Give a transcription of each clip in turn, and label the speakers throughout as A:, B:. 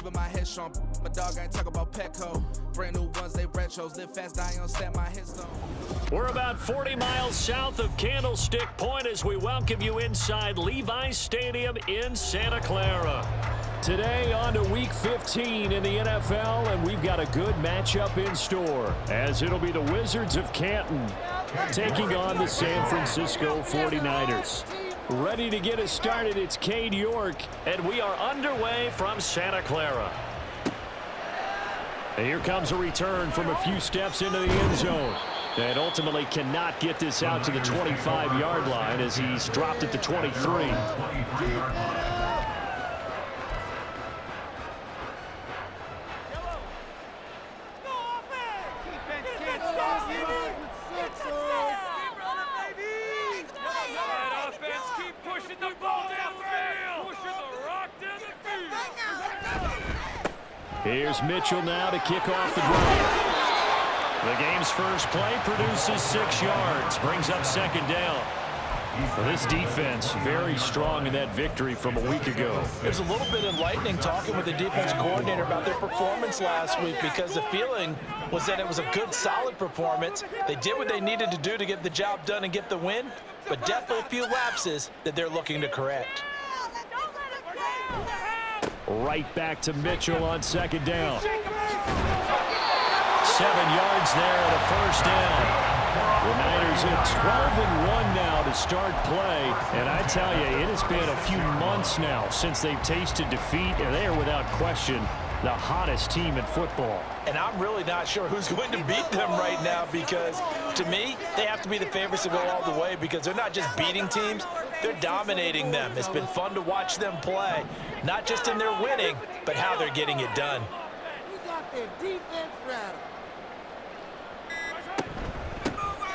A: keeping my head strong. My dog ain't talk about Petco. Brand new ones, they retros. Live fast, die on set, my headstone.
B: We're about 40 miles south of Candlestick Point as we welcome you inside Levi's Stadium in Santa Clara. Today on to Week 15 in the NFL, and we've got a good matchup in store, as it'll be the Wizards of Canton taking on the San Francisco 49ers. Ready to get us started, it's Cade York, and we are underway from Santa Clara. And here comes a return from a few steps into the end zone. And ultimately cannot get this out to the 25-yard line as he's dropped at the 23. Here's Mitchell now to kick off the drive. The game's first play produces 6 yards, brings up second down. Well, this defense very strong in that victory from a week ago.
C: It was a little bit enlightening talking with the defense coordinator about their performance last week, because the feeling was that it was a good, solid performance. They did what they needed to do to get the job done and get the win, but definitely a few lapses that they're looking to correct.
B: Right back to Mitchell on second down. 7 yards there and a first down. The Niners at 12-1 now to start play. And I tell you, it has been a few months now since they've tasted defeat, and they are without question the hottest team in football.
C: And I'm really not sure who's going to beat them right now, because to me, they have to be the favorites to go all the way, because they're not just beating teams, they're dominating them. It's been fun to watch them play, not just in their winning, but how they're getting it done.
D: We got their defense rattled.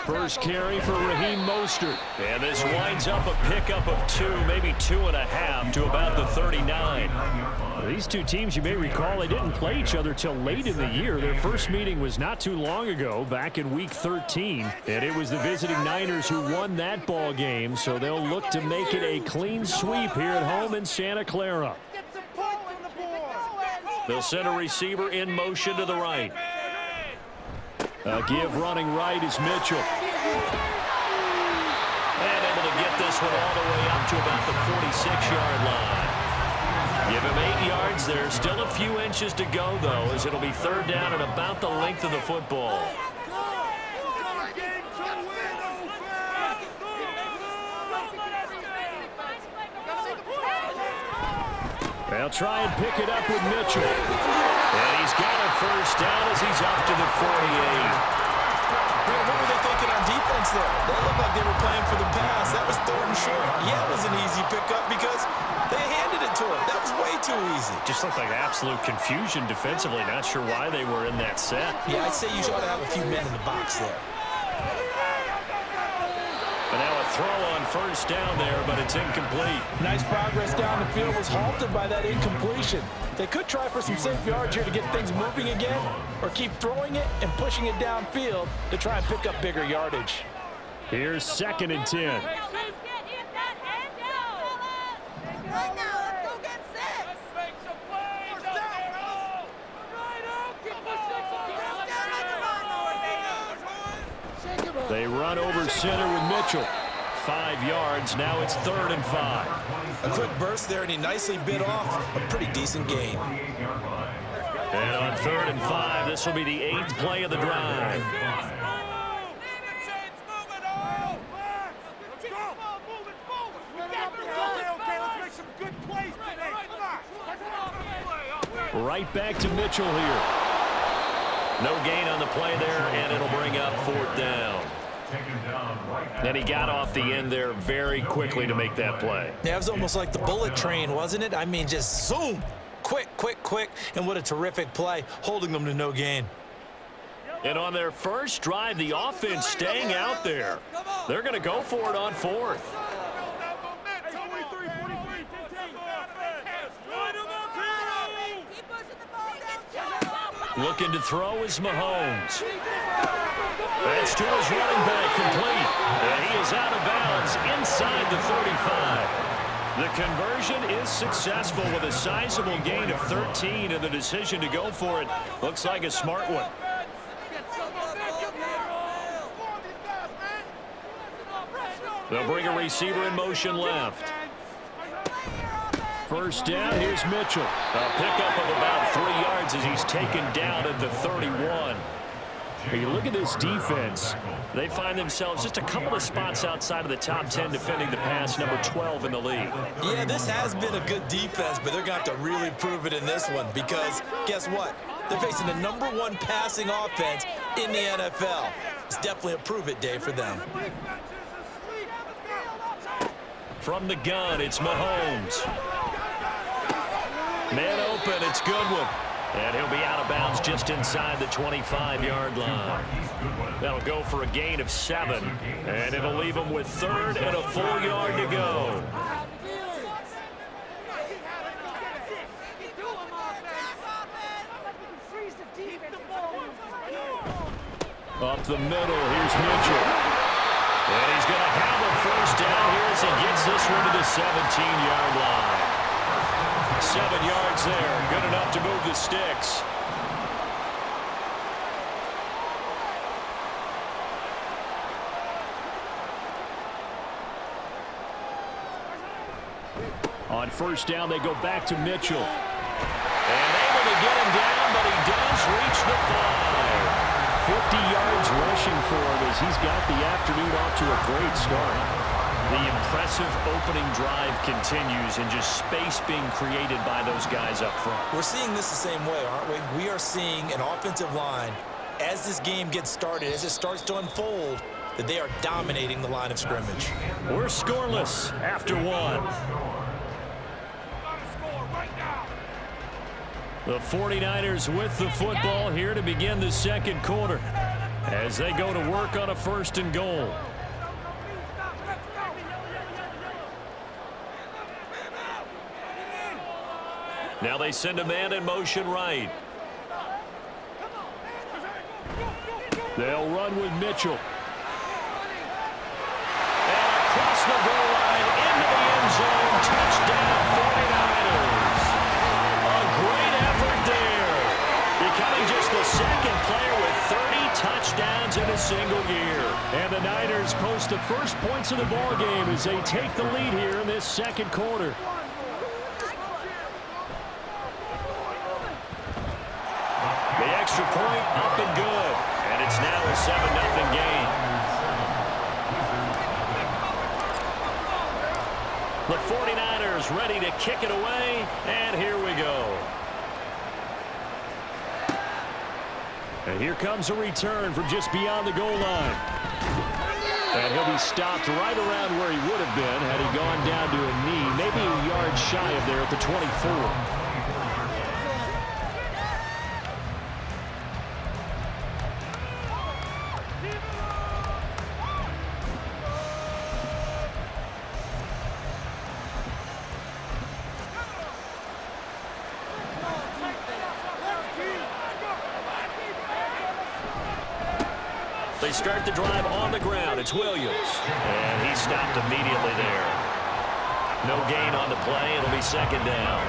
B: First carry for Raheem Mostert. And this winds up a pickup of 2, maybe 2.5 to about the 39. These two teams, you may recall, they didn't play each other till late in the year. Their first meeting was not too long ago, back in Week 13. And it was the visiting Niners who won that ball game, so they'll look to make it a clean sweep here at home in Santa Clara. They'll send a receiver in motion to the right. A give running right is Mitchell. And able to get this one all the way up to about the 46-yard line. Give him 8 yards. There's still a few inches to go, though, as it'll be third down and about the length of the football. They'll try and pick it up with Mitchell. And he's got a first down as he's up to the 48.
C: What were they thinking on defense there? They looked like they were playing for the pass. That was third and short. Yeah, it was an easy pickup because they handed it to him. That was way too easy.
B: Just looked like absolute confusion defensively. Not sure why they were in that set.
C: Yeah, I'd say you ought to have a few men in the box there.
B: But now a throw on first down there, but it's incomplete.
C: Nice progress down the field was halted by that incompletion. They could try for some safe yards here to get things moving again, or keep throwing it and pushing it downfield to try and pick up bigger yardage.
B: Here's 2nd and 10. They run over center with Mitchell. 5 yards. Now it's 3rd and 5.
C: A quick burst there, and he nicely bit off a pretty decent gain.
B: And on 3rd and 5, this will be the 8th play of the drive. Right back to Mitchell here. No gain on the play there, and it'll bring up 4th down. And he got off the end there very quickly to make that play.
C: Yeah, it was almost like the bullet train, wasn't it? I mean, just zoom. Quick, quick, quick. And what a terrific play, holding them to no gain.
B: And on their first drive, the offense staying out there. They're going to go for it on 4th. Looking to throw is Mahomes. That's to his running back, complete. And he is out of bounds inside the 35. The conversion is successful with a sizable gain of 13, and the decision to go for it looks like a smart one. They'll bring a receiver in motion left. First down, here's Mitchell. A pickup of about 3 yards as he's taken down at the 31. You look at this defense. They find themselves just a couple of spots outside of the top 10 defending the pass, number 12 in the league.
C: Yeah, this has been a good defense, but they're going to have to really prove it in this one because guess what? They're facing the number 1 passing offense in the NFL. It's definitely a prove-it day for them.
B: From the gun, it's Mahomes. Man open, it's Goodwin. And he'll be out of bounds just inside the 25-yard line. That'll go for a gain of 7. And it'll leave him with 3rd and a full yard to go. Up the middle, here's Mitchell. And he's going to have a first down here as he gets this one to the 17-yard line. 7 yards there, good enough to move the sticks. On first down, they go back to Mitchell. And able to get him down, but he does reach the 5. 50 yards rushing for him as he's got the afternoon off to a great start. The impressive opening drive continues and just space being created by those guys up front.
C: We're seeing this the same way, aren't we? We are seeing an offensive line, as this game gets started, as it starts to unfold, that they are dominating the line of scrimmage.
B: We're scoreless after 1. The 49ers with the football here to begin the second quarter as they go to work on a 1st and goal. Now they send a man in motion right. They'll run with Mitchell. And across the goal line into the end zone. Touchdown 49ers. A great effort there. Becoming just the 2nd player with 30 touchdowns in a single year. And the Niners post the first points of the ball game as they take the lead here in this second quarter. The extra point up and good. And it's now a 7-0 game. The 49ers ready to kick it away. And here we go. And here comes a return from just beyond the goal line. And he'll be stopped right around where he would have been had he gone down to a knee, maybe a yard shy of there at the 24. They start the drive on the ground. It's Williams. And he's stopped immediately there. No gain on the play. It'll be 2nd down.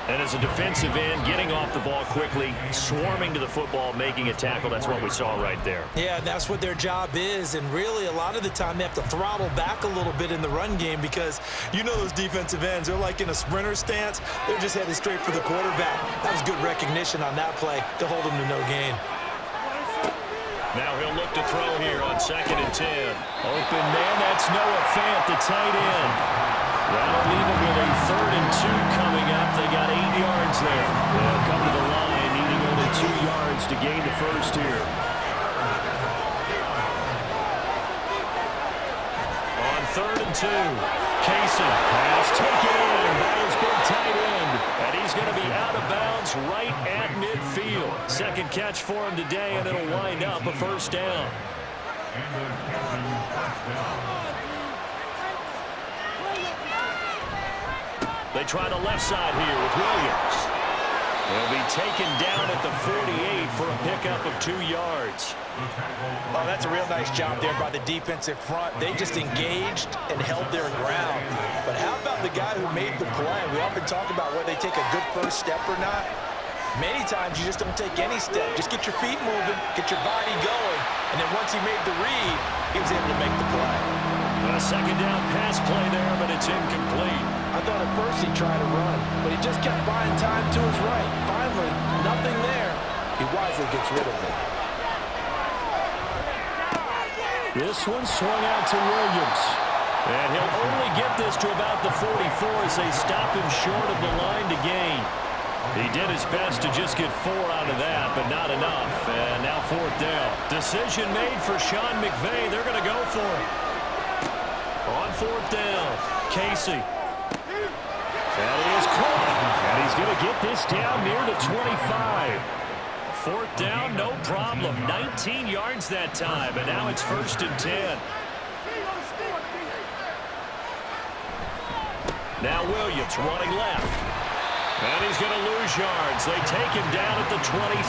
B: And as a defensive end, getting off the ball quickly, swarming to the football, making a tackle. That's what we saw right there.
C: Yeah, that's what their job is. And really, a lot of the time, they have to throttle back a little bit in the run game because you know those defensive ends, they're like in a sprinter stance. They're just headed straight for the quarterback. That was good recognition on that play to hold them to no gain.
B: Now he'll look to throw here on 2nd and 10. Open man, that's Noah Fant, the tight end. That'll leave him with a 3rd and 2 coming up. They got 8 yards there. They'll come to the line, needing only 2 yards to gain the first here. On 3rd and 2, Casey has taken in by his big tight end. And he's going to be out of bounds right at midfield. 2nd catch for him today, and it'll wind up a 1st down. They try the left side here with Williams. He'll be taken down at the 48 for a pickup of 2 yards.
C: Oh, that's a real nice job there by the defensive front. They just engaged and held their ground. But how about the guy who made the play? We often talk about whether they take a good first step or not. Many times you just don't take any step. Just get your feet moving, get your body going, and then once he made the read, he was able to make the play.
B: A second down pass play there, but it's incomplete.
C: I thought at first he'd try to run, but he just kept buying time to his right. Finally, nothing there. He wisely gets rid of it.
B: This one swung out to Williams. And he'll only get this to about the 44 as they stop him short of the line to gain. He did his best to just get 4 out of that, but not enough. And now 4th down. Decision made for Sean McVay. They're going to go for it. On 4th down, Casey. That is caught. And he's going to get this down near the 25. 4th down, no problem. 19 yards that time, and now it's 1st and 10. Now Williams running left. And he's going to lose yards. They take him down at the 26.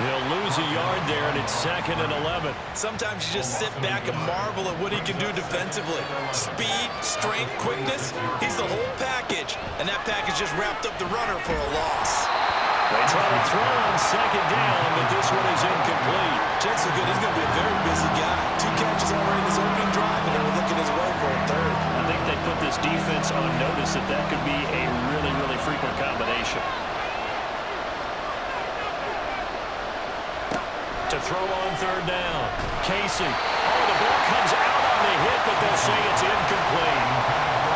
B: He'll lose a yard there, and it's 2nd and 11.
C: Sometimes you just sit back and marvel at what he can do defensively. Speed, strength, quickness, he's the whole package. And that package just wrapped up the runner for a loss.
B: They try to throw on 2nd down, but this one is incomplete.
C: Checks are good. He's going to be a very busy guy. 2 catches already in his opening drive, and they're looking his way for a 3rd.
B: I think they put this defense on notice that could be a really, really frequent combination. To throw on 3rd down. Casey. Oh, the ball comes out on the hit, but they'll say it's incomplete.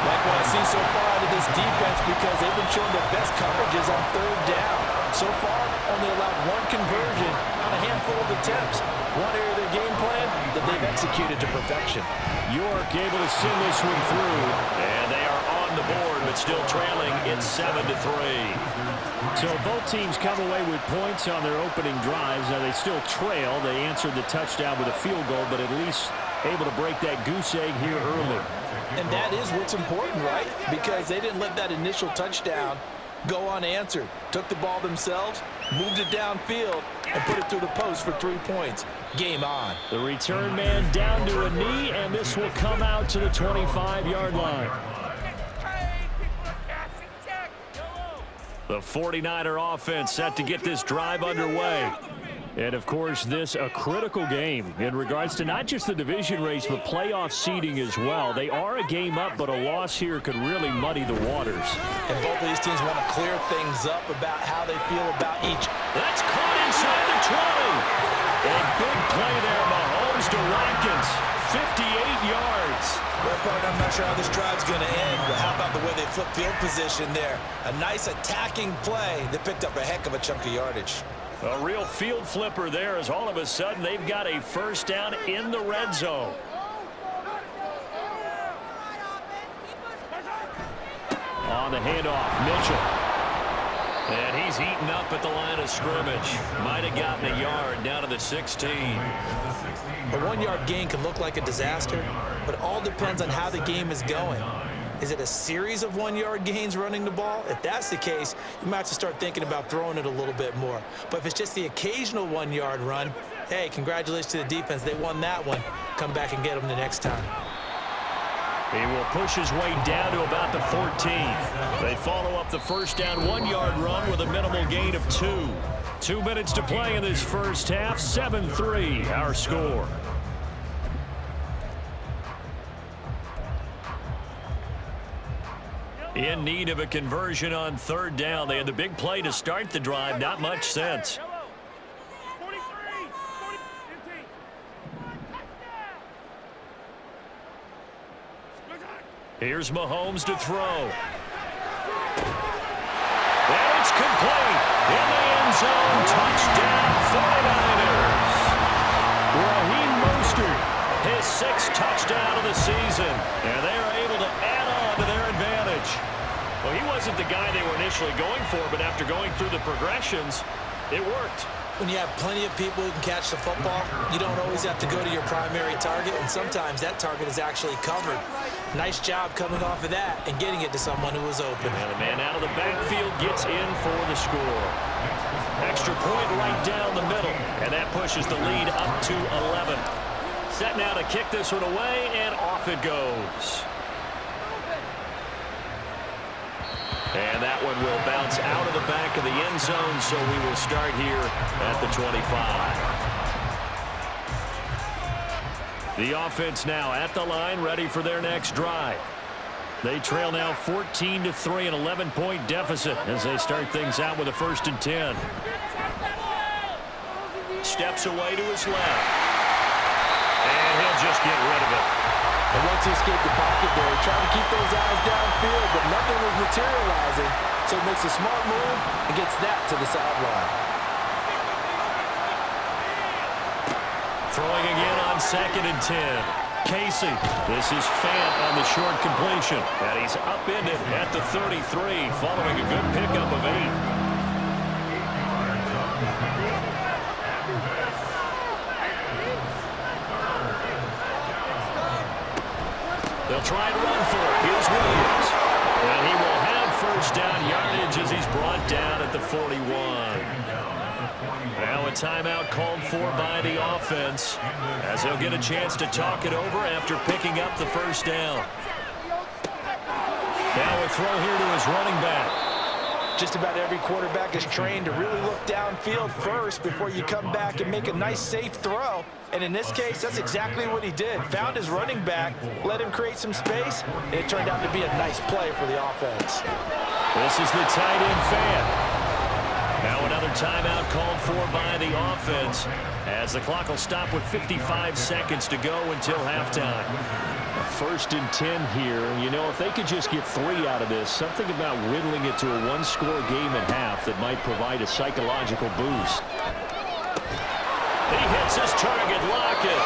C: Like what I've seen so far out of this defense, because they've been showing their best coverages on 3rd down. So far, only allowed 1 conversion on a handful of attempts. One area of their game plan that they've executed to perfection.
B: York able to send this one through, and they are on the board, but still trailing. It's 7-3. So both teams come away with points on their opening drives. Now they still trail. They answered the touchdown with a field goal, but at least able to break that goose egg here early.
C: And that is what's important, right? Because they didn't let that initial touchdown go unanswered. Took the ball themselves, moved it downfield, and put it through the post for 3 points. Game on.
B: The return man down to a knee, and this will come out to the 25-yard line. The 49er offense set to get this drive underway. And, of course, this a critical game in regards to not just the division race, but playoff seeding as well. They are a game up, but a loss here could really muddy the waters.
C: And both of these teams want to clear things up about how they feel about each.
B: That's caught inside the 20. A big play there, Mahomes to Watkins. 58 yards.
C: Well, partner, I'm not sure how this drive's going to end, but how about the way they flip field position there? A nice attacking play that picked up a heck of a chunk of yardage.
B: A real field flipper there as all of a sudden they've got a 1st down in the red zone. On the handoff, Mitchell. And he's eaten up at the line of scrimmage. Might have gotten a yard down to the 16.
C: A 1-yard gain can look like a disaster, but it all depends on how the game is going. Is it a series of 1-yard gains running the ball? If that's the case, you might have to start thinking about throwing it a little bit more. But if it's just the occasional 1-yard run, hey, congratulations to the defense. They won that one. Come back and get them the next time.
B: He will push his way down to about the 14. They follow up the 1st down 1-yard run with a minimal gain of 2. 2 minutes to play in this first half. 7-3, our score. In need of a conversion on 3rd down. They had the big play to start the drive. Not much sense. Here's Mahomes to throw. And it's complete. In the end zone. Touchdown 49ers. Raheem Mostert, his 6th touchdown of the season. And they are able to add on to their advantage. Well, he wasn't the guy they were initially going for, but after going through the progressions, it worked.
C: When you have plenty of people who can catch the football, you don't always have to go to your primary target, and sometimes that target is actually covered. Nice job coming off of that and getting it to someone who was open.
B: And the man out of the backfield gets in for the score. Extra point right down the middle, and that pushes the lead up to 11. Set now to kick this one away, and off it goes. And that one will bounce out of the back of the end zone, so we will start here at the 25. The offense now at the line, ready for their next drive. They trail now 14-3, an 11-point deficit as they start things out with a 1st and 10. Steps away to his left. And he'll just get rid of it.
C: And once he escaped the pocket there, he tried to keep those eyes downfield, but nothing was materializing. So he makes a smart move and gets that to the sideline.
B: Throwing again on 2nd and 10. Casey. This is Fant on the short completion. And he's upended at the 33 following a good pickup of 8. They'll try to run for it. Here's Williams. And he will have 1st down yardage as he's brought down at the 41. Now a timeout called for by the offense as they'll get a chance to talk it over after picking up the 1st down. Now a throw here to his running back.
C: Just about every quarterback is trained to really look downfield first before you come back and make a nice, safe throw. And in this case, that's exactly what he did. Found his running back, let him create some space, and it turned out to be a nice play for the offense.
B: This is the tight end Fant. Now another timeout called for by the offense as the clock will stop with 55 seconds to go until halftime. A 1st and 10 here. You know, if they could just get 3 out of this, something about whittling it to a 1-score game at half that might provide a psychological boost. He hits his target, Lockett.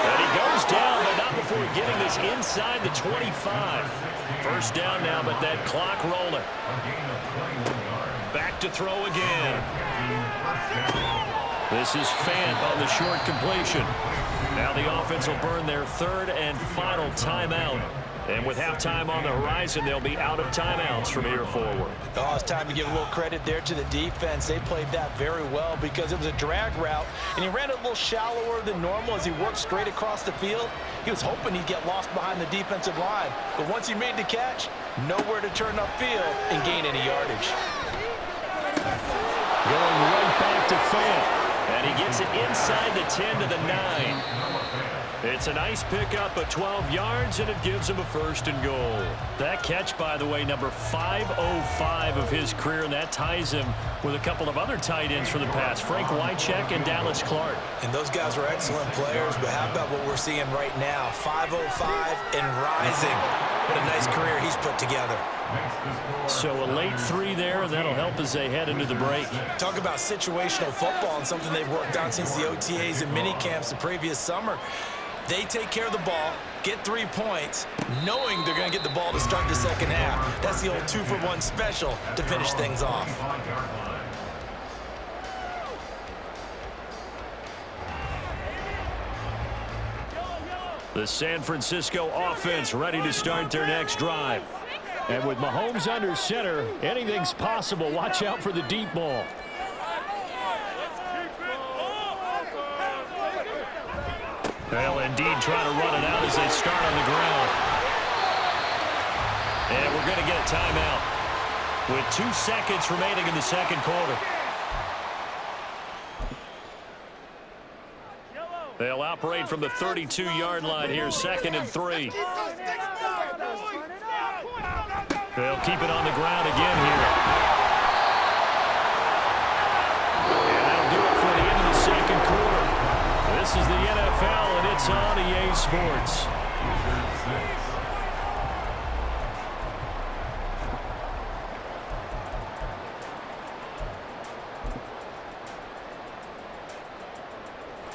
B: And he goes down, but not before getting this inside the 25. 1st down now, but that clock rolling. Back to throw again. This is Fant on the short completion. Now the offense will burn their 3rd and final timeout. And with halftime on the horizon, they'll be out of timeouts from here forward.
C: Oh, it's time to give a little credit there to the defense. They played that very well because it was a drag route, and he ran it a little shallower than normal as he worked straight across the field. He was hoping he'd get lost behind the defensive line, but once he made the catch, nowhere to turn upfield and gain any yardage.
B: Going right back to Fant, and he gets it inside the 10 to the 9. It's a nice pickup of 12 yards, and it gives him a 1st and goal. That catch, by the way, number 505 of his career, and that ties him with a couple of other tight ends for the past, Frank Wycheck and Dallas Clark.
C: And those guys were excellent players, but how about what we're seeing right now? 505 and rising. What a nice career he's put together.
B: So a late 3 there, and that'll help as they head into the break.
C: Talk about situational football and something they've worked on since the OTAs and mini camps the previous summer. They take care of the ball, get 3 points, knowing they're going to get the ball to start the 2nd half. That's the old 2-for-1 special to finish things off.
B: The San Francisco offense ready to start their next drive. And with Mahomes under center, anything's possible. Watch out for the deep ball. They'll indeed try to run it out as they start on the ground. And we're going to get a timeout with 2 seconds remaining in the 2nd quarter. They'll operate from the 32-yard line here, 2nd and 3. They'll keep it on the ground again here. And that'll do it for the end of the 2nd quarter. This is the NFL, and it's on EA Sports.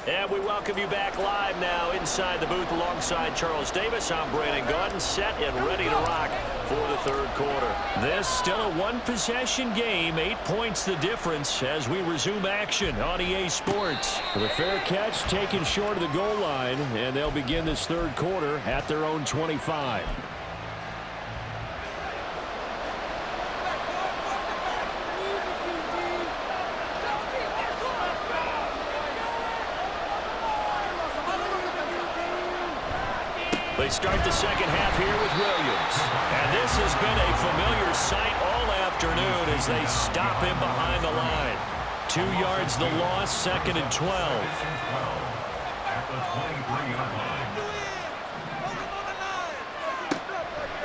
B: And we welcome you back live now inside the booth alongside Charles Davis. I'm Brandon Gaudin, set and ready to rock for the 3rd quarter. This still a 1-possession game, 8 points the difference as we resume action on EA Sports. The fair catch taken short of the goal line, and they'll begin this 3rd quarter at their own 25. They start the second half here with Williams. And this has been a familiar sight all afternoon as they stop him behind the line. 2 yards the loss, 2nd and 12.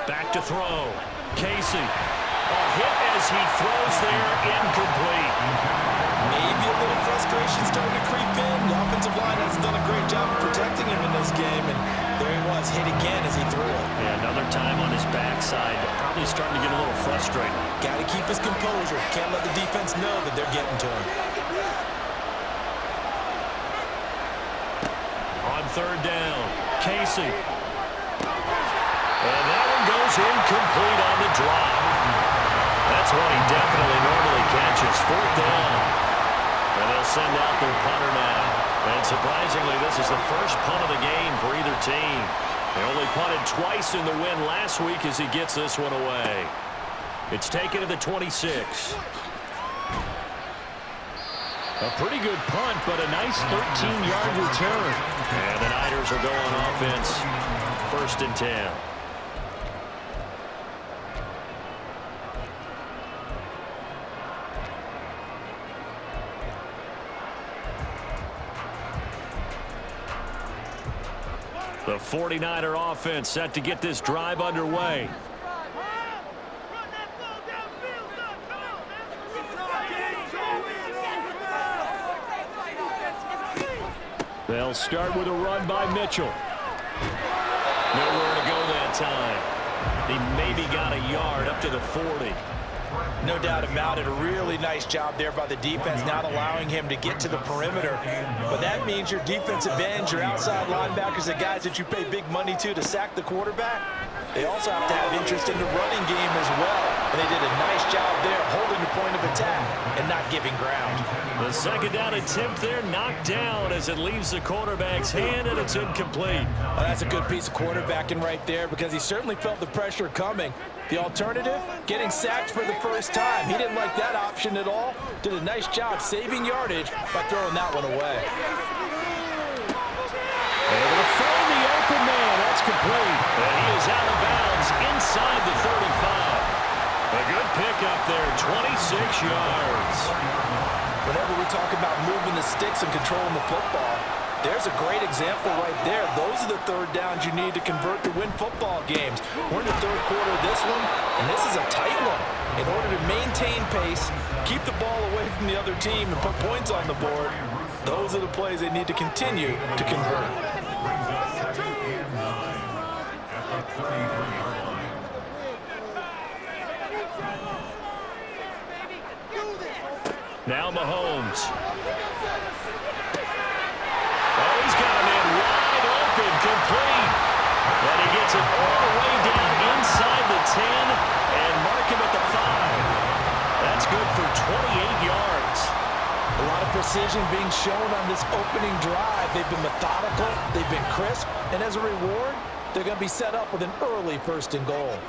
B: Back to throw. Casey. A hit as he throws there, incomplete.
C: Maybe a little frustration starting to creep in. The offensive line hasn't done a great job of protecting him in this game, and there he was, hit again as he threw it.
B: Yeah, another time on his backside, probably starting to get a little frustrated.
C: Got to keep his composure. Can't let the defense know that they're getting to him.
B: On 3rd down, Casey. And that one goes incomplete on the drop. That's one he definitely normally catches. 4th down. And they'll send out their punter now. And surprisingly, this is the first punt of the game for either team. They only punted twice in the win last week as he gets this one away. It's taken to the 26. A pretty good punt, but a nice 13-yard return. And the Niners will go on offense. 1st and 10. The 49er offense set to get this drive underway. They'll start with a run by Mitchell. Nowhere to go that time. He maybe got a yard up to the 40.
C: No doubt about it. A really nice job there by the defense, not allowing him to get to the perimeter. But that means your defensive ends, your outside linebackers, the guys that you pay big money to sack the quarterback, they also have to have interest in the running game as well. And they did a nice job there holding the point of attack and not giving ground.
B: The 2nd down attempt there knocked down as it leaves the quarterback's hand, and it's incomplete.
C: Well, that's a good piece of quarterbacking right there because he certainly felt the pressure coming. The alternative, getting sacked for the first time. He didn't like that option at all. Did a nice job saving yardage by throwing that one away.
B: Able to find the open man. That's complete. And he is out of bounds inside the 35. A good pickup there, 26 yards.
C: Whenever we talk about moving the sticks and controlling the football, there's a great example right there. Those are the 3rd downs you need to convert to win football games. We're in the 3rd quarter of this one, and this is a tight one. In order to maintain pace, keep the ball away from the other team, and put points on the board, those are the plays they need to continue to convert.
B: Now Mahomes. Oh, he's got a man wide open, complete. And he gets it all the way down inside the 10 and mark him at the 5. That's good for 28 yards.
C: A lot of precision being shown on this opening drive. They've been methodical, they've been crisp, and as a reward, they're going to be set up with an early 1st and goal.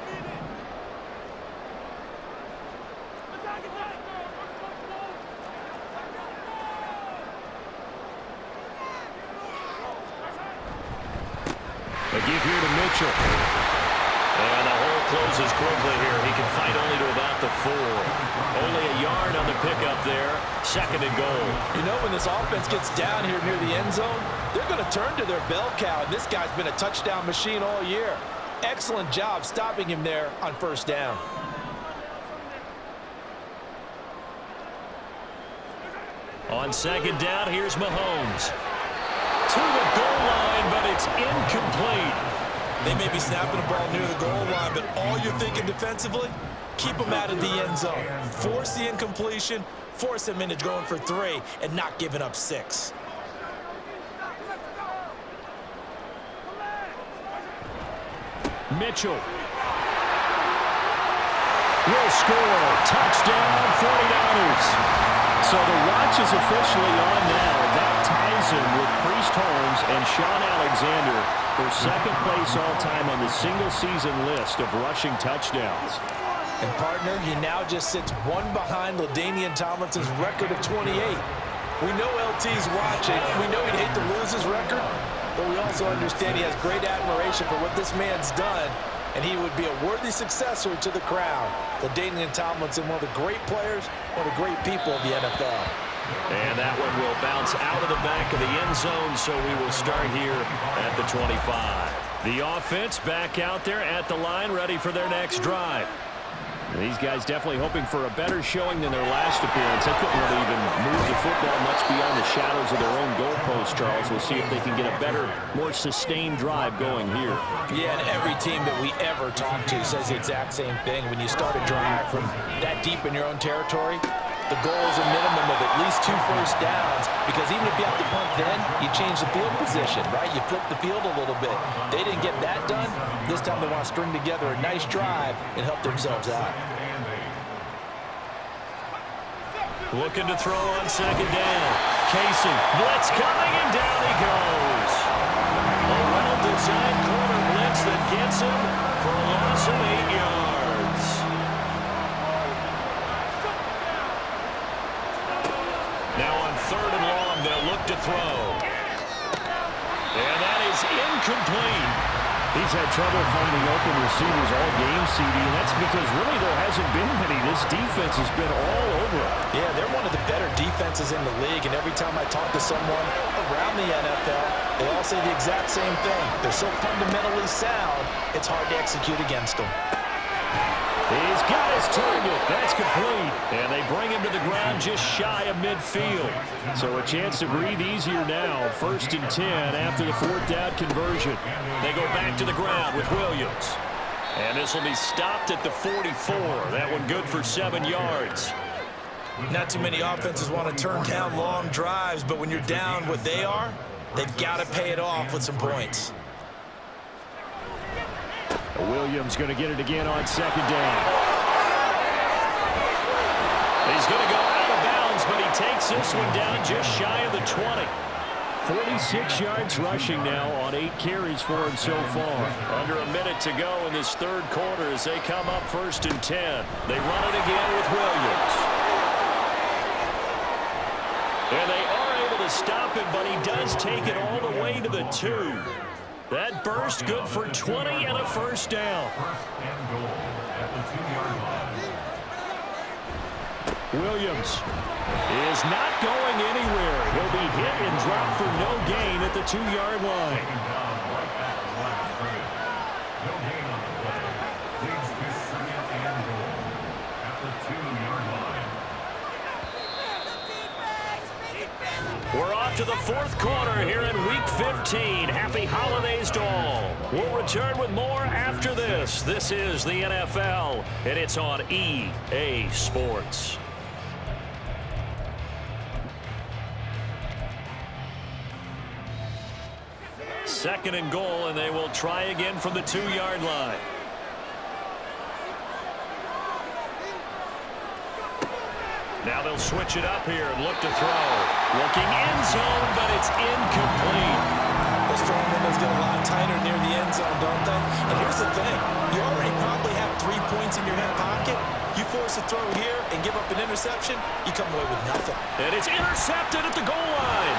B: A give here to Mitchell. And the hole closes quickly here. He can fight only to about the 4. Only a yard on the pickup there. 2nd and goal.
C: You know, when this offense gets down here near the end zone, they're going to turn to their bell cow. And this guy's been a touchdown machine all year. Excellent job stopping him there on 1st down.
B: On 2nd down, here's Mahomes. To the goal line, but it's incomplete.
C: They may be snapping the ball near the goal line, but all you're thinking defensively, keep them out of the end zone. Force the incompletion, force them into going for 3, and not giving up 6.
B: Mitchell will score. Touchdown, 49ers. So the watch is officially on now. That ties him with Priest Holmes and Sean Alexander for 2nd place all-time on the single-season list of rushing touchdowns.
C: And, partner, he now just sits 1 behind LaDainian Tomlinson's record of 28. We know LT's watching. We know he'd hate to lose his record, but we also understand he has great admiration for what this man's done, and he would be a worthy successor to the crown. LaDainian Tomlinson, one of the great players, one of the great people of the NFL.
B: And that one will bounce out of the back of the end zone, so we will start here at the 25. The offense back out there at the line, ready for their next drive. These guys definitely hoping for a better showing than their last appearance. They couldn't really even move the football much beyond the shadows of their own goalpost, Charles. We'll see if they can get a better, more sustained drive going here.
C: Yeah, and every team that we ever talk to says the exact same thing. When you start a drive from that deep in your own territory, the goal is a minimum of at least 2 first downs, because even if you have to punt then, you change the field position, right? You flip the field a little bit. They didn't get that done. This time they want to string together a nice drive and help themselves out.
B: Looking to throw on second down. Casey, blitz coming, and down he goes. A well-designed corner blitz that gets him for a loss of 8 yards. Now on third and long, they'll look to throw. And that is incomplete.
E: He's had trouble finding open receivers all game, CD, and that's because really there hasn't been many. This defense has been all over him.
C: Yeah, they're one of the better defenses in the league, and every time I talk to someone around the NFL, they all say the exact same thing. They're so fundamentally sound, it's hard to execute against them.
B: He's got his target. That's complete. And they bring him to the ground just shy of midfield.
E: So a chance to breathe easier now. 1st and 10 after the 4th down conversion.
B: They go back to the ground with Williams. And this will be stopped at the 44. That one good for 7 yards.
C: Not too many offenses want to turn down long drives, but when you're down what they are, they've got to pay it off with some points.
E: Williams going to get it again on 2nd down.
B: He's going to go out of bounds, but he takes this one down just shy of the 20.
E: 46 yards rushing now on 8 carries for him so far.
B: Under a minute to go in this third quarter as they come up 1st and 10. They run it again with Williams. And they are able to stop him, but he does take it all the way to the 2. That burst good for 20 and a first down.
E: Williams is not going anywhere. He'll be hit and dropped for no gain at the 2-yard line.
B: We're off to the 4th quarter here in Week 15. Happy holidays to all. We'll return with more after this. This is the NFL, and it's on EA Sports. Second and goal, and they will try again from the 2-yard line. Now they'll switch it up here and look to throw. Looking end zone, but it's incomplete.
C: Those throwing windows get a lot tighter near the end zone, don't they? And here's the thing. You already probably have 3 points in your hip pocket. You force a throw here and give up an interception, you come away with nothing.
B: And it's intercepted at the goal line.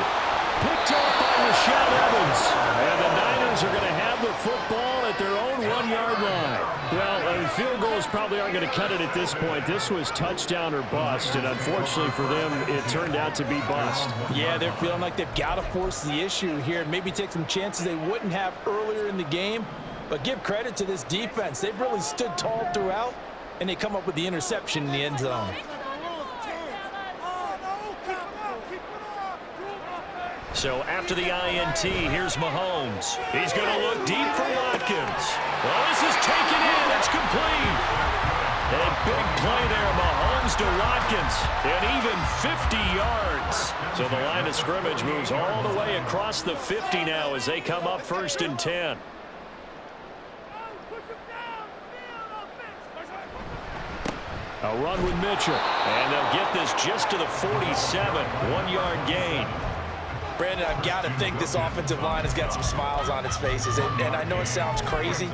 E: Picked up by Rashaan Evans. And the Niners are going to have the football at their own 1-yard line. Well, field goals probably aren't going to cut it at this point. This was touchdown or bust, and unfortunately for them, it turned out to be bust.
C: Yeah, they're feeling like they've got to force the issue here and maybe take some chances they wouldn't have earlier in the game. But give credit to this defense. They've really stood tall throughout, and they come up with the interception in the end zone.
B: So after the INT, here's Mahomes. He's going to look deep for Watkins. Well, this is taken in. It's complete. A big play there, Mahomes to Watkins. And even 50 yards. So the line of scrimmage moves all the way across the 50 now as they come up 1st and 10.
E: A run with Mitchell.
B: And they'll get this just to the 47. 1-yard gain.
C: Brandon, I've got to think this offensive line has got some smiles on its faces. And I know it sounds crazy,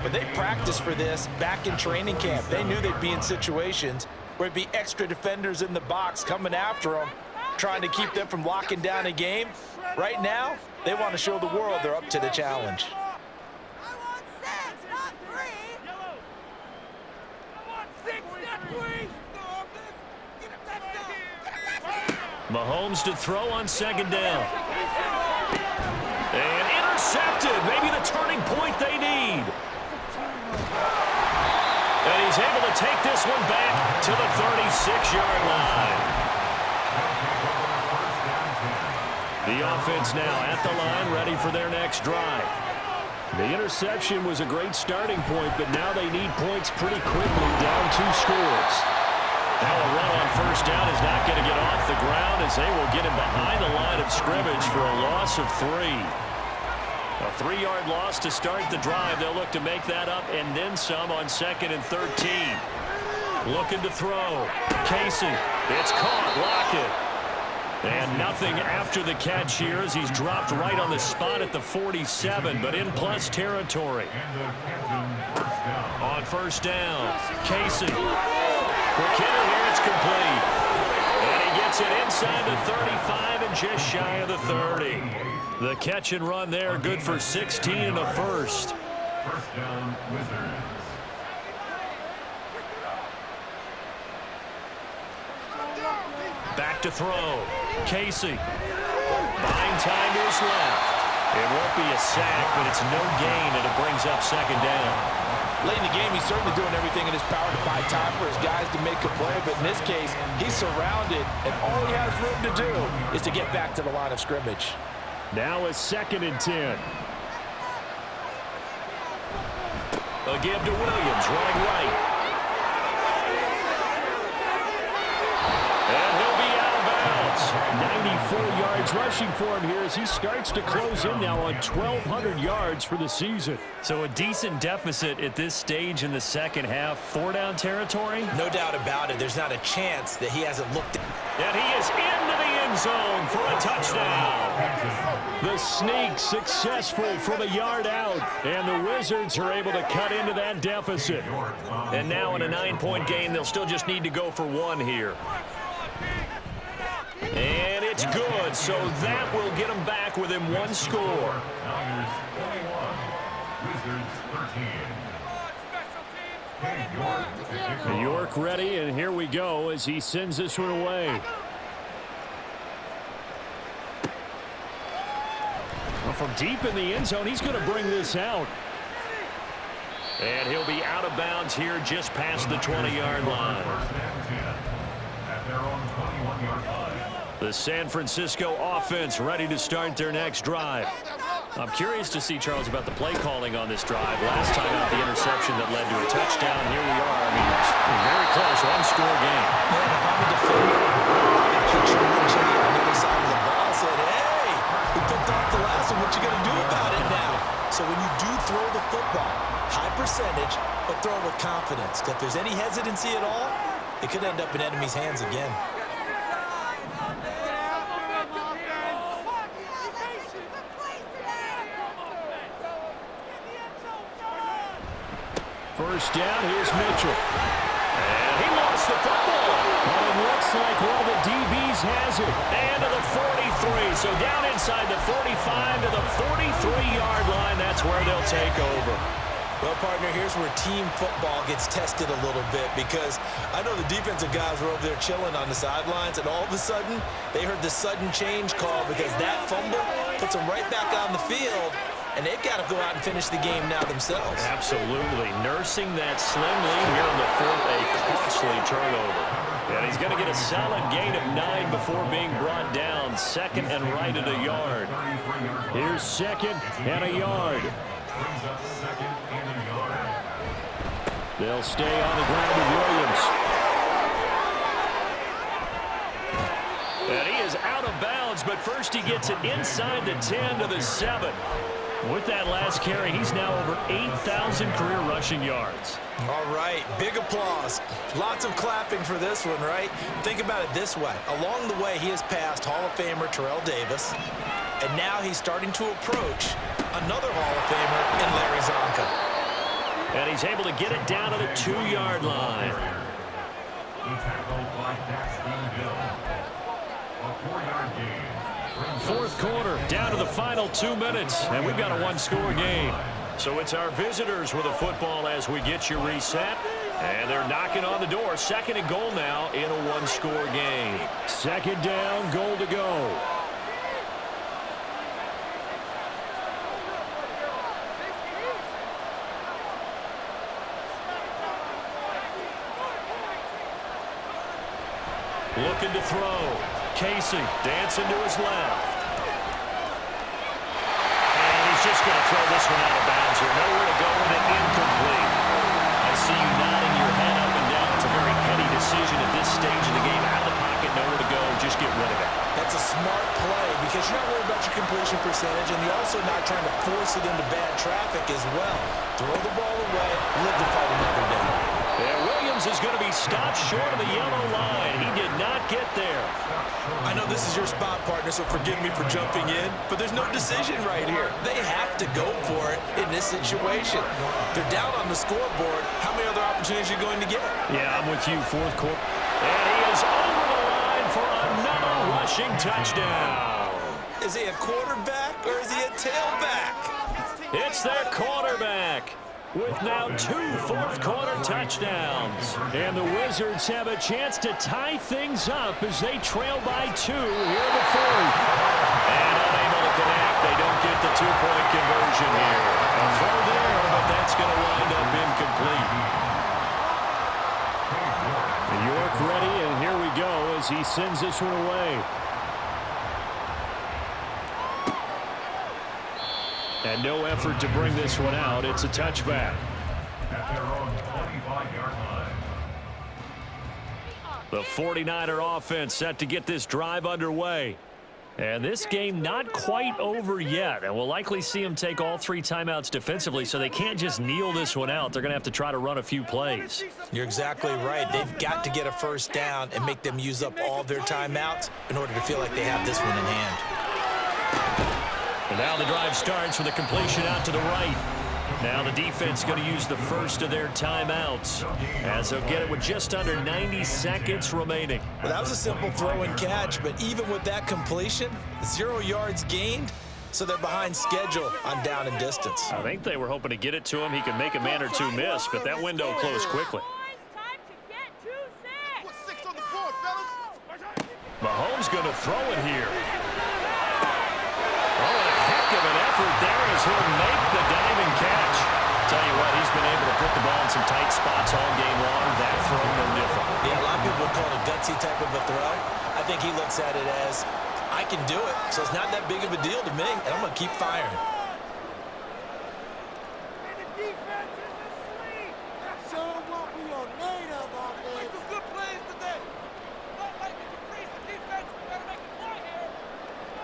C: but they practiced for this back in training camp. They knew they'd be in situations where it'd be extra defenders in the box coming after them, trying to keep them from locking down a game. Right now, they want to show the world they're up to the challenge.
D: I want 6, not 3. I want 6, not 3. Get a touchdown. Get a touchdown.
B: Mahomes to throw on second down. And intercepted. Maybe the turning point they need. And he's able to take this one back to the 36-yard line. The offense now at the line, ready for their next drive. The interception was a great starting point, but now they need points pretty quickly, down 2 scores. Now a run on first down is not going to get off the ground as they will get him behind the line of scrimmage for a loss of 3. A 3-yard loss to start the drive. They'll look to make that up and then some on 2nd and 13. Looking to throw. Casey. It's caught. Block it. And nothing after the catch here as he's dropped right on the spot at the 47, but in plus territory. On first down, Casey. Quick hitter here, it's complete. And he gets it inside the 35 and just shy of the 30. The catch and run there, good for 16 and a first.
F: First down, Wizards.
B: Back to throw. Casey. Buying time to his left. It won't be a sack, but it's no gain, and it brings up second down.
C: Late in the game, he's certainly doing everything in his power to buy time for his guys to make a play, but in this case, he's surrounded, and all he has room to do is to get back to the line of scrimmage.
E: Now a 2nd and 10.
B: A give to Williams, running right. And he'll be out of bounds.
E: 94 yards rushing for him here as he starts to close in now on 1,200 yards for the season.
B: So a decent deficit at this stage in the second half. 4-down territory.
C: No doubt about it. There's not a chance that he hasn't looked at.
B: And he is into the end zone for a touchdown.
E: The sneak successful from a yard out, and the Wizards are able to cut into that deficit.
B: And now in a 9-point game, they'll still just need to go for 1 here. And it's good, so that will get them back within 1 score.
F: Niners 21, Wizards 13.
E: York ready, and here we go as he sends this one away. Well, from deep in the end zone, he's going to bring this out.
B: And he'll be out of bounds here just past the 20-yard line.
F: At their own 21-yard line.
B: The San Francisco offense ready to start their next drive. I'm curious to see, Charles, about the play calling on this drive. Last time out, the interception that led to a touchdown. Here we are. I mean, it's very close, 1-score game.
C: Man, if I'm a defender, I could turn the G on the other side of the ball and said, hey, we picked off the last one. What you going to do about it now? So when you do throw the football, high percentage, but throw it with confidence. If there's any hesitancy at all, it could end up in enemy's hands again.
E: First down, here's Mitchell.
B: And he lost the football.
E: But it looks like one of the DBs has it.
B: And to the 43. So down inside the 45 to the 43-yard line. That's where they'll take over.
C: Well, partner, here's where team football gets tested a little bit because I know the defensive guys were over there chilling on the sidelines, and all of a sudden, they heard the sudden change call because that fumble puts them right back on the field, and they've got to go out and finish the game now themselves.
B: Absolutely. Nursing that slim lead here in the fourth, a costly turnover. And he's going to get a solid gain of 9 before being brought down. 2nd and right at a yard.
E: Here's 2nd and a yard.
F: Brings up 2nd and a yard.
E: They'll stay on the ground with Williams.
B: And he is out of bounds, but first he gets it inside the 10 to the 7. With that last carry, he's now over 8,000 career rushing yards.
C: All right, big applause. Lots of clapping for this one, right? Think about it this way. Along the way, he has passed Hall of Famer Terrell Davis, and now he's starting to approach another Hall of Famer in Larry Zonka.
B: And he's able to get it down to the 2-yard line.
F: He tackled by Daxton Hill. A 4-yard gain.
B: Fourth quarter, down to the final 2 minutes, and we've got a one-score game. So it's our visitors with the football as we get you reset. And they're knocking on the door. Second and goal now in a one-score game.
E: Second down, goal to go.
B: Looking to throw. Casey dancing to his left. And he's just going to throw this one out of bounds here. Nowhere to go with it, incomplete. I see you nodding your head up and down. It's a very heady decision at this stage of the game. Out of the pocket, nowhere to go. Just get rid of it.
C: That's a smart play because you're not worried about your completion percentage, and you're also not trying to force it into bad traffic as well. Throw the ball away, live to fight another day.
B: And Williams is going to be stopped short of the yellow line. He did not get there.
C: I know this is your spot, partner, so forgive me for jumping in, but there's no decision right here. They have to go for it in this situation. They're down on the scoreboard. How many other opportunities are you going to get?
E: Yeah, I'm with you. Fourth quarter.
B: And he is over the line for another rushing touchdown.
C: Is he a quarterback or is he a tailback?
B: It's their quarterback with now 2 fourth-quarter touchdowns.
E: And the Wizards have a chance to tie things up as they trail by 2 here in the fourth.
B: And unable to connect. They don't get the two-point conversion here. A throw there, but that's going to wind up incomplete.
E: York ready, and here we go as he sends this one away. And no effort to bring this one out. It's a touchback.
F: At their own 25-yard line.
B: The 49er offense set to get this drive underway. And this game not quite over yet. And we'll likely see them take all 3 timeouts defensively, so they can't just kneel this one out. They're going to have to try to run a few plays.
C: You're exactly right. They've got to get a first down and make them use up all their timeouts in order to feel like they have this one in hand.
B: And now the drive starts with a completion out to the right. Now the defense going to use the first of their timeouts as they'll get it with just under 90 seconds remaining.
C: Well, that was a simple throw and catch, but even with that completion, 0 yards gained, so they're behind schedule on down and distance.
B: I think they were hoping to get it to him. He could make a man or 2 miss, but that window closed quickly. Mahomes going to throw it here. Oh, a heck of an effort there as he'll make the diving catch. Tell you what, he's been able to put the ball in some tight spots all game long. That throw, no different.
C: Yeah, a lot of people would call it a gutsy type of a throw. I think he looks at it as, I can do it, so it's not that big of a deal to me, and I'm going to keep firing.
D: And the defense is asleep. Show them what we are made of, offense. Some good plays today. Not like we decrease the defense. We got to make a play here.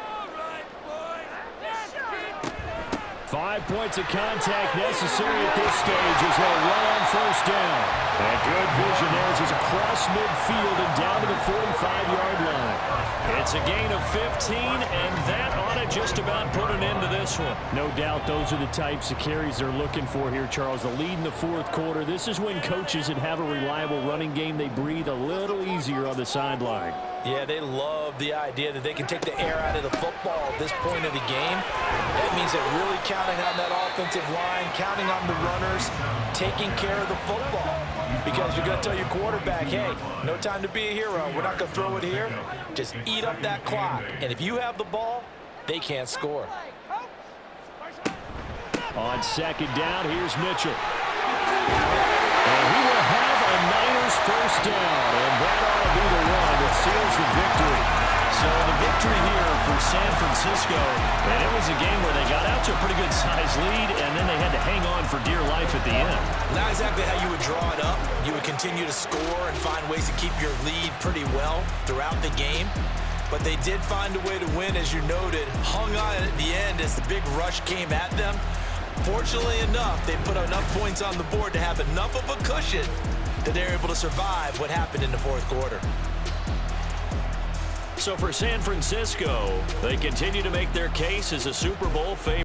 D: All right, boys. Let's keep it up.
E: 5 points of contact necessary at this stage as they'll run on first down. And good vision there as he's across midfield and down to the 45-yard line.
B: It's a gain of 15, and that ought to just about put an end to this one.
E: No doubt those are the types of carries they're looking for here, Charles. The lead in the fourth quarter. This is when coaches that have a reliable running game, they breathe a little easier on the sideline.
C: Yeah, they love the idea that they can take the air out of the football at this point of the game. That means they're really counting on that offensive line, counting on the runners, taking care of the football. Because you're going to tell your quarterback, hey, no time to be a hero. We're not going to throw it here. Just eat up that clock. And if you have the ball, they can't score.
E: On second down, here's Mitchell. And he will have a Niners first down, and that ought to be the one that seals the victory.
B: So the victory here for San Francisco, and it was a game where they got out to a pretty good size lead, and then they had to hang on for dear life at the end.
C: Not exactly how you would draw it up. You would continue to score and find ways to keep your lead pretty well throughout the game. But they did find a way to win, as you noted. Hung on at the end as the big rush came at them. Fortunately enough, they put enough points on the board to have enough of a cushion that they're able to survive what happened in the fourth quarter.
B: So for San Francisco, they continue to make their case as a Super Bowl favorite.